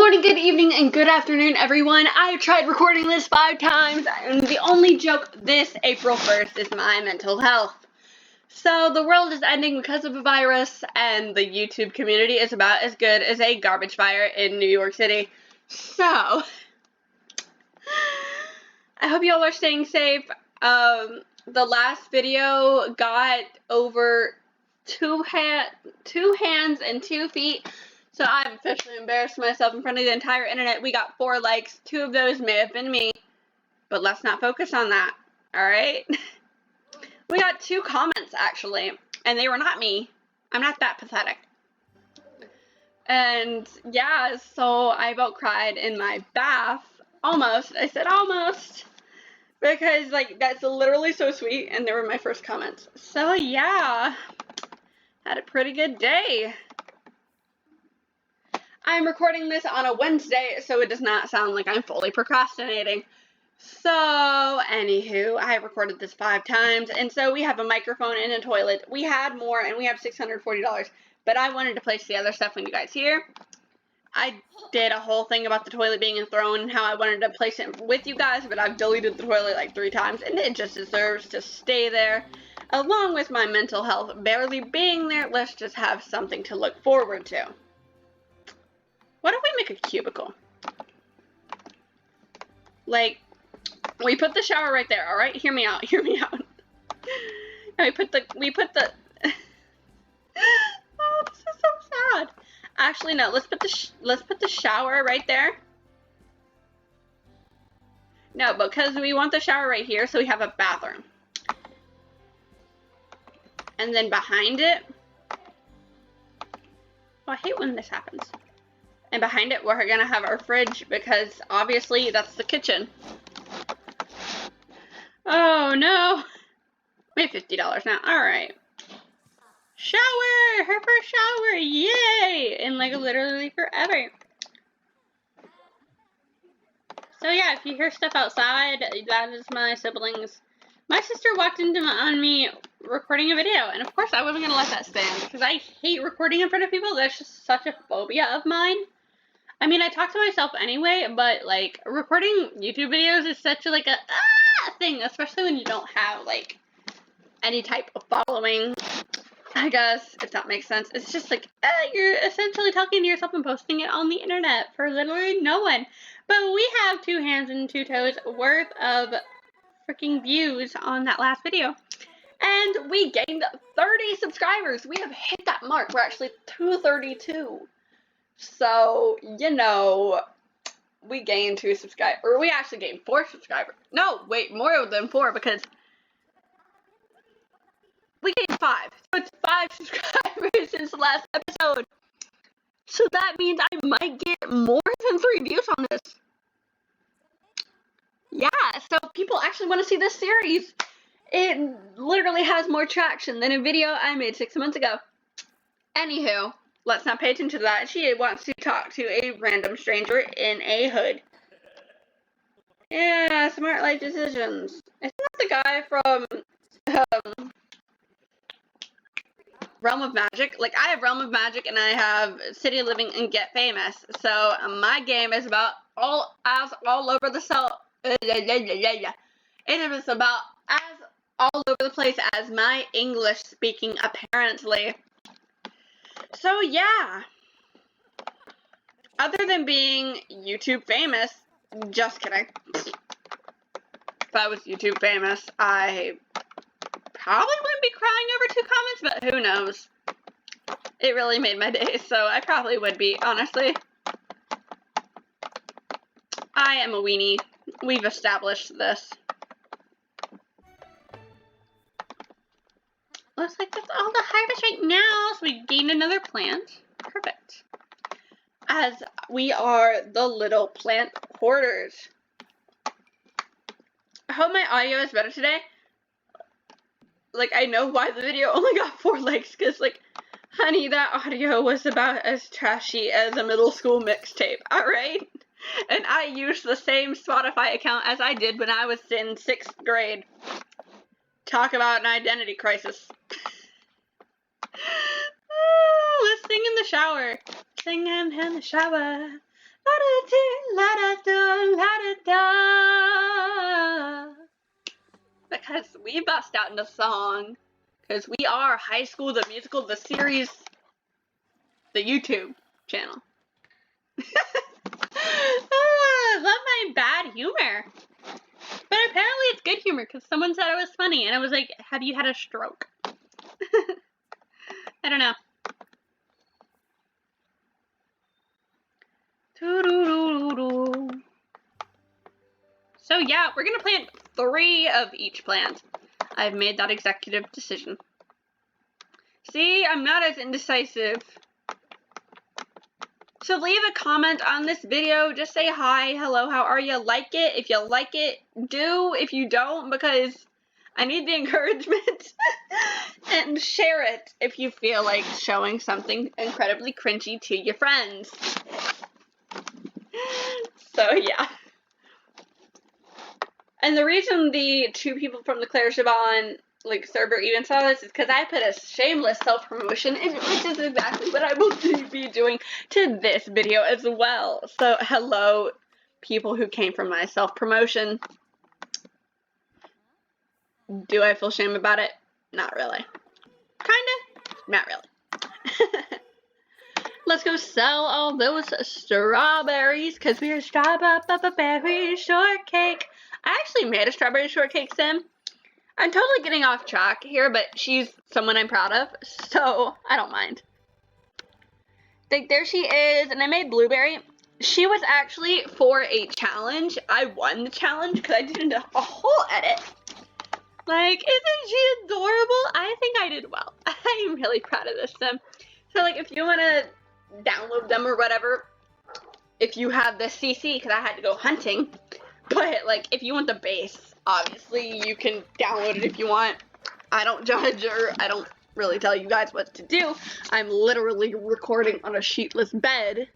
morning, good evening, and good afternoon, everyone. I tried recording this 5 times, and the only joke this April 1st is my mental health. So the world is ending because of a virus, and the YouTube community is about as good as a garbage fire in New York City. So, I hope you all are staying safe. The last video got over two hands and 2 feet. So I've officially embarrassed myself in front of the entire internet. We got 4 likes. 2 of those may have been me. But let's not focus on that. Alright? We got 2 comments, actually. And they were not me. I'm not that pathetic. And, yeah, so I about cried in my bath. Almost. I said almost. Because, like, that's literally so sweet. And they were my first comments. So, yeah. Had a pretty good day. I'm recording this on a Wednesday, so it does not sound like I'm fully procrastinating. So, anywho, I recorded this 5 times, and so we have a microphone and a toilet. We had more, and we have $640, but I wanted to place the other stuff when you guys hear. I did a whole thing about the toilet being thrown and how I wanted to place it with you guys, but I've deleted the toilet like 3 times, and it just deserves to stay there. Along with my mental health barely being there, let's just have something to look forward to. What if we make a cubicle? Like, we put the shower right there, alright? Hear me out, hear me out. And we put the oh, this is so sad. Actually, no, let's put the shower right there. No, because we want the shower right here, so we have a bathroom. And then behind it, oh, I hate when this happens. And behind it, we're gonna have our fridge because obviously that's the kitchen. Oh no! We have $50 now. Alright. Shower! Her first shower! Yay! In like literally forever. So yeah, if you hear stuff outside, that is my siblings. My sister walked on me recording a video, and of course I wasn't gonna let that stand because I hate recording in front of people. That's just such a phobia of mine. I mean, I talk to myself anyway, but, like, recording YouTube videos is such a, like, a thing, especially when you don't have, like, any type of following, I guess, if that makes sense. It's just, like, you're essentially talking to yourself and posting it on the internet for literally no one. But we have 2 hands and 2 toes worth of freaking views on that last video. And we gained 30 subscribers. We have hit that mark. We're actually 232. So, you know, we gained 2 subscribers, or we actually gained 4 subscribers. No, wait, more than 4 because we gained 5. So it's 5 subscribers since the last episode. So that means I might get more than 3 views on this. Yeah, so people actually want to see this series. It literally has more traction than a video I made 6 months ago. Anywho. Let's not pay attention to that. She wants to talk to a random stranger in a hood. Yeah, smart life decisions. Isn't that the guy from Realm of Magic? Like, I have Realm of Magic and I have City of Living and Get Famous. So, my game is about all over the it is about as all over the place as my English speaking, apparently. So, yeah. Other than being YouTube famous, just kidding. If I was YouTube famous, I probably wouldn't be crying over 2 comments, but who knows. It really made my day, so I probably would be, honestly. I am a weenie. We've established this. Looks like that's all the harvest right now, so we gained another plant. Perfect. As we are the little plant hoarders. I hope my audio is better today. Like, I know why the video only got 4 likes, because, like, honey, that audio was about as trashy as a middle school mixtape, alright? And I used the same Spotify account as I did when I was in 6th grade. Talk about an identity crisis. Let's sing in the shower. Singing in the shower. Because we bust out into song. Because we are High School the Musical, the series, the YouTube channel. I love my bad humor. But apparently it's good humor because someone said it was funny and I was like, have you had a stroke? I don't know. So yeah, we're gonna plant 3 of each plant. I've made that executive decision. See, I'm not as indecisive. So leave a comment on this video. Just say hi, hello, how are you? Like it. If you like it, do. If you don't, because I need the encouragement. And share it if you feel like showing something incredibly cringy to your friends. So yeah. And the reason the 2 people from the Claire Chabon server even saw this is because I put a shameless self-promotion, which is exactly what I will be doing to this video as well. So hello, people who came from my self-promotion. Do I feel shame about it? Not really. Kinda. Not really. Let's go sell all those strawberries because we're strawberry shortcake. I actually made a strawberry shortcake sim. I'm totally getting off track here, but she's someone I'm proud of, so I don't mind. There she is, and I made blueberry. She was actually for a challenge. I won the challenge because I did a whole edit. Isn't she adorable? I think I did well. I'm really proud of this sim. So, if you want to download them or whatever, if you have the CC, because I had to go hunting, but, if you want the base, obviously, you can download it if you want. I don't judge or I don't really tell you guys what to do. I'm literally recording on a sheetless bed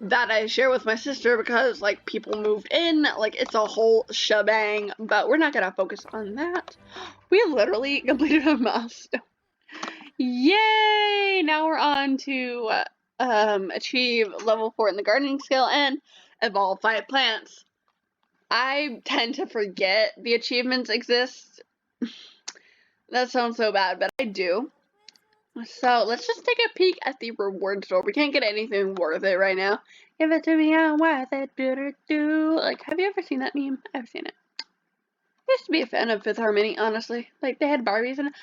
that I share with my sister because, people moved in. It's a whole shebang, but we're not gonna focus on that. We literally completed a milestone. Yay! Now we're on to achieve level 4 in the gardening skill and evolve 5 plants. I tend to forget the achievements exist. That sounds so bad, but I do. So let's just take a peek at the reward store. We can't get anything worth it right now. Give it to me, I'm worth it. Do. Have you ever seen that meme? I've seen it. I used to be a fan of Fifth Harmony, honestly. They had Barbies and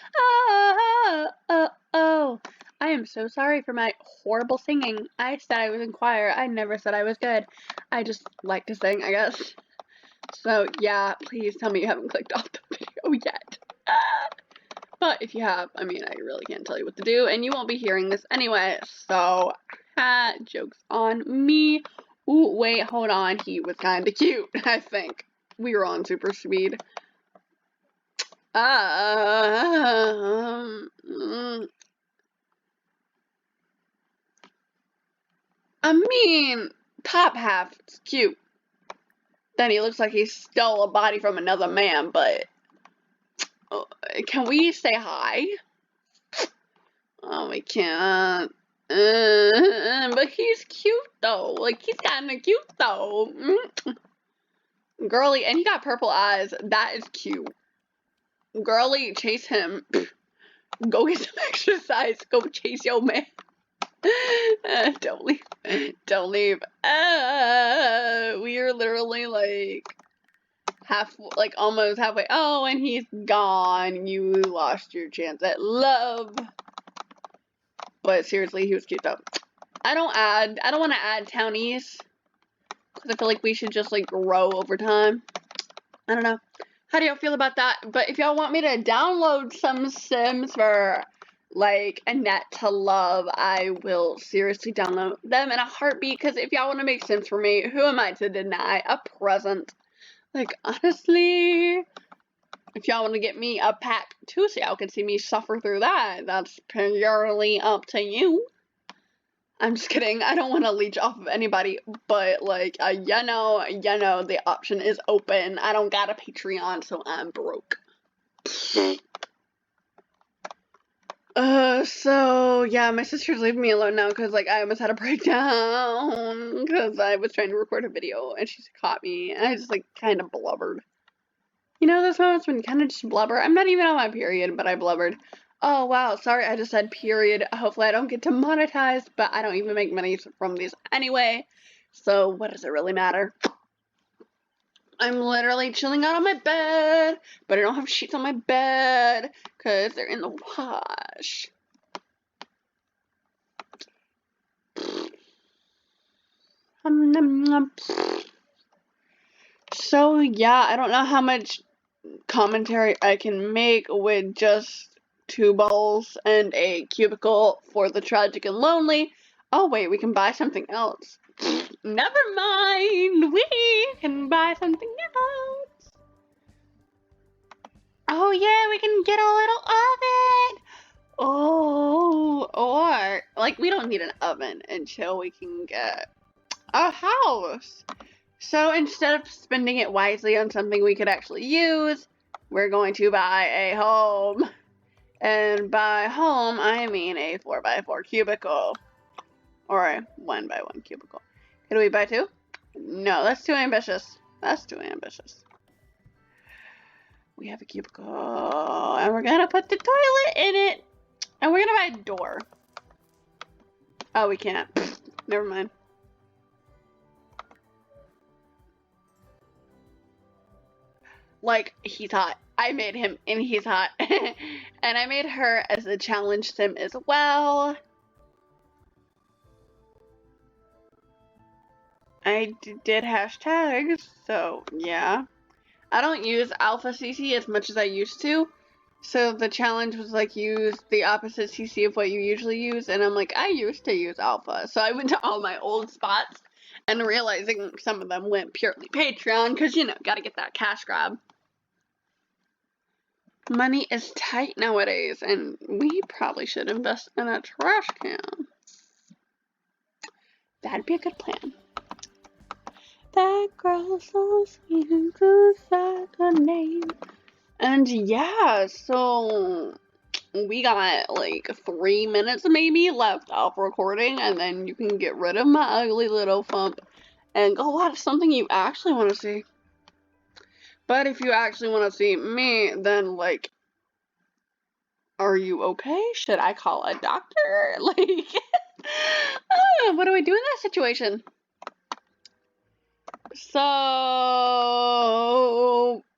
oh. I am so sorry for my horrible singing. I said I was in choir. I never said I was good. I just like to sing, I guess. So yeah, please tell me you haven't clicked off the video yet. But if you have, I really can't tell you what to do, and you won't be hearing this anyway, so, joke's on me. Ooh, wait, hold on, he was kinda cute, I think. We were on super speed. Top half, it's cute. Then he looks like he stole a body from another man, but can we say hi? Oh, we can't. But he's cute though. He's kinda cute though. Girly, and he got purple eyes. That is cute. Girly, chase him. Go get some exercise. Go chase your man. Don't leave. Don't leave. We are literally almost halfway. Oh, and he's gone. You lost your chance at love. But seriously, he was cute though. I don't want to add townies because I feel like we should just grow over time. I don't know. How do y'all feel about that? But if y'all want me to download some Sims for a net to love, I will seriously download them in a heartbeat. Because if y'all want to make Sims for me, who am I to deny a present? Honestly, if y'all want to get me a pack too, so y'all can see me suffer through that, that's purely up to you. I'm just kidding. I don't want to leech off of anybody, but you know, the option is open. I don't got a Patreon, so I'm broke. So yeah, my sister's leaving me alone now because like I almost had a breakdown because I was trying to record a video and she caught me and I just like kind of blubbered. You know those moments when you kind of just blubber? I'm not even on my period, but I blubbered. Oh wow, sorry I just said period. Hopefully I don't get demonetized, but I don't even make money from these anyway. So what does it really matter? I'm literally chilling out on my bed, but I don't have sheets on my bed because they're in the wash. So yeah, I don't know how much commentary I can make with just 2 balls and a cubicle for the tragic and lonely. Oh wait, we can buy something else. Never mind, we can buy something else. Oh yeah, we can get a little oven. Oh, or like we don't need an oven until we can get a house. So instead of spending it wisely on something we could actually use, we're going to buy a home. And by home, I mean a 4x4 cubicle. Or a 1x1 cubicle. Could we buy 2? No, that's too ambitious. That's too ambitious. We have a cubicle, and we're gonna put the toilet in it. And we're gonna buy a door. Oh, we can't. Never mind. Like, he's hot. I made him and he's hot. And I made her as a challenge sim as well. I did hashtags, so yeah. I don't use Alpha CC as much as I used to. So the challenge was like use the opposite CC of what you usually use. And I'm like, I used to use Alpha. So I went to all my old spots and realizing some of them went purely Patreon because, you know, gotta get that cash grab. Money is tight nowadays, and we probably should invest in a trash can. That'd be a good plan. That girl so sweet and just like her name. And yeah, so we got like 3 minutes maybe left of recording, and then you can get rid of my ugly little thump and go watch something you actually want to see. But if you actually want to see me, then like, are you okay? Should I call a doctor? Like, what do we do in that situation? So,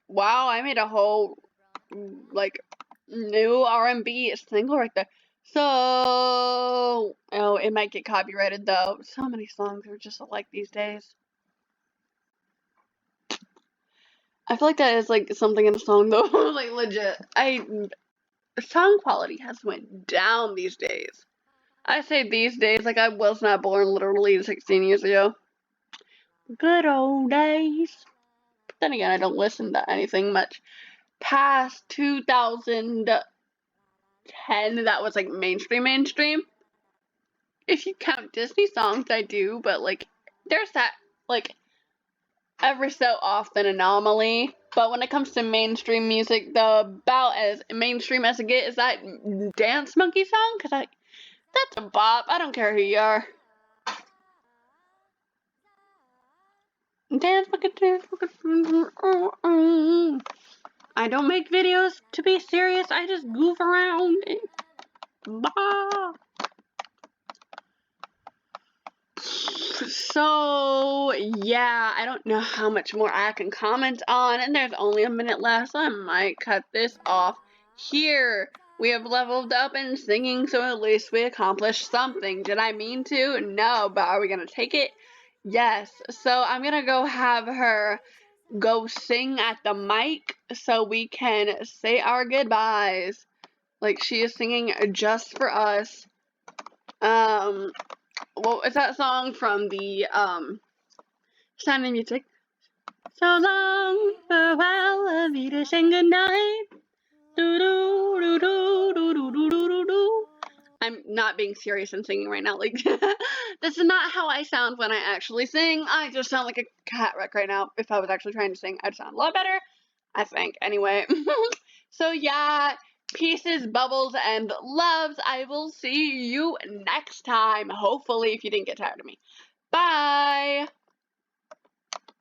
wow, I made a whole, like, new R&B single right there. So, oh, it might get copyrighted though. So many songs are just alike these days. I feel like that is like something in a song though. Like legit, song quality has went down these days. I say these days like I was not born literally 16 years ago. Good old days. But then again, I don't listen to anything much past 2010 that was like mainstream. If you count Disney songs, I do, but like there's that like every so often anomaly. But when it comes to mainstream music, the about as mainstream as it gets is that Dance Monkey song, because that's a bop. I don't care who you are. Dance Monkey, Dance Monkey. I don't make videos to be serious. I just goof around. Bah. So, yeah, I don't know how much more I can comment on, and there's only a minute left, so I might cut this off here. We have leveled up in singing, so at least we accomplished something. Did I mean to? No, but are we gonna take it? Yes. So I'm gonna go have her go sing at the mic so we can say our goodbyes. Like she is singing just for us. What is that song from the Sound of Music? So long, farewell, I'll be to saying goodnight. I'm not being serious and singing right now. Like, this is not how I sound when I actually sing. I just sound like a cat wreck right now. If I was actually trying to sing, I'd sound a lot better, I think. Anyway, so yeah, Pieces, bubbles, and loves. I will see you next time. Hopefully, if you didn't get tired of me. Bye.